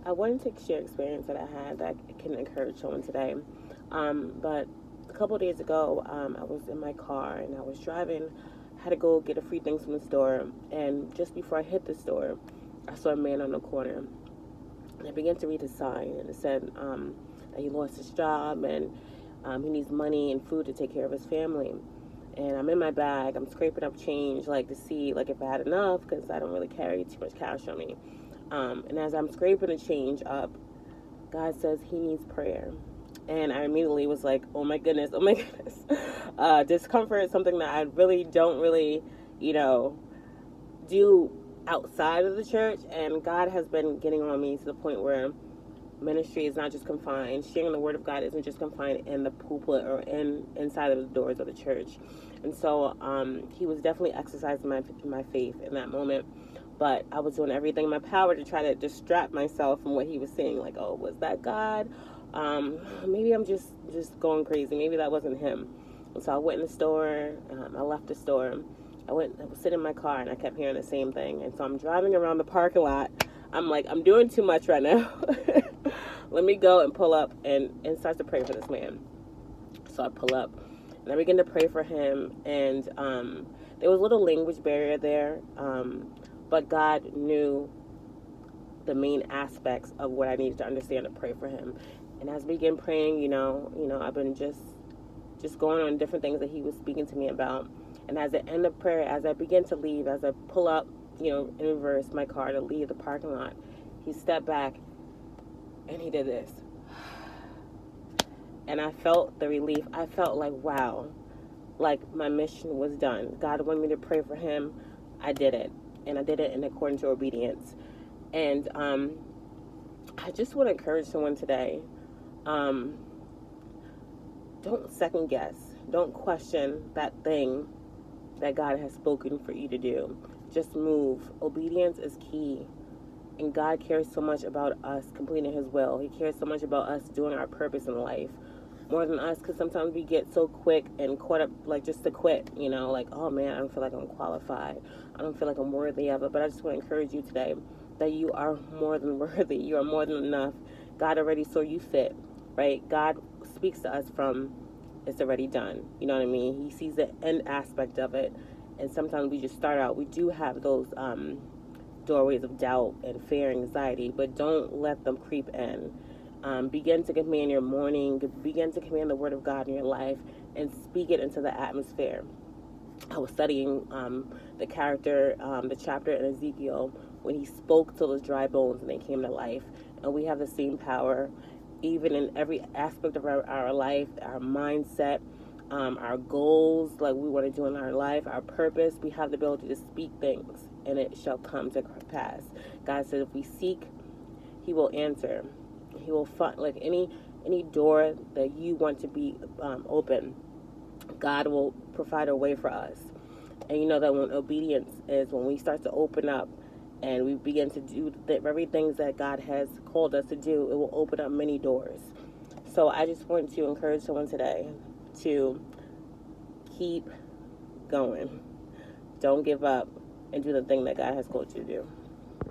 I wanted to share experience that I had that can encourage someone today. But a couple of days ago, I was in my car and I was driving. I had to go get a few things from the store, and just before I hit the store, I saw a man on the corner, and I began to read his sign, and it said that he lost his job and he needs money and food to take care of his family. And I'm in my bag. I'm scraping up change, like to see like if I had enough, because I don't really carry too much cash on me. And as I'm scraping the change up, God says he needs prayer. And I immediately was like, oh my goodness, oh my goodness. Discomfort is something that I really don't really, do outside of the church. And God has been getting on me to the point where ministry is not just confined. Sharing the word of God isn't just confined in the pulpit or inside of the doors of the church. And so he was definitely exercising my faith in that moment. But I was doing everything in my power to try to distract myself from what he was saying. Like, oh, was that God? Maybe I'm just going crazy. Maybe that wasn't him. And so I went in the store. I left the store. I was sitting in my car, and I kept hearing the same thing. And so I'm driving around the parking lot. I'm like, I'm doing too much right now. Let me go and pull up and start to pray for this man. So I pull up, and I begin to pray for him. And there was a little language barrier there. But God knew the main aspects of what I needed to understand to pray for him. And as we began praying, I've been just going on different things that he was speaking to me about. And as I end of prayer, as I begin to leave, as I pull up, in reverse my car to leave the parking lot, he stepped back and he did this. And I felt the relief. I felt like, wow, like my mission was done. God wanted me to pray for him. I did it. And I did it in accordance to obedience. And I just want to encourage someone today. Don't second guess. Don't question that thing that God has spoken for you to do. Just move. Obedience is key. And God cares so much about us completing his will. He cares so much about us doing our purpose in life. More than us, because sometimes we get so quick and caught up, like, just to quit, like, oh man, I don't feel like I'm qualified. I don't feel like I'm worthy of it. But I just want to encourage you today that you are more than worthy. You are more than enough. God already saw you fit, right? God speaks to us from, it's already done. You know what I mean? He sees the end aspect of it. And sometimes we just start out. We do have those doorways of doubt and fear and anxiety, but don't let them creep in. Begin to command your morning, begin to command the word of God in your life, and speak it into the atmosphere. I was studying the chapter in Ezekiel when he spoke to those dry bones and they came to life. And we have the same power, even in every aspect of our life, our mindset, our goals, like we want to do in our life, our purpose. We have the ability to speak things, and it shall come to pass. God said if we seek, he will answer. He will find, like any door that you want to be open, God will provide a way for us. And you know that when obedience is when we start to open up and we begin to do the very things that God has called us to do, it will open up many doors. So I just want to encourage someone today to keep going. Don't give up and do the thing that God has called you to do.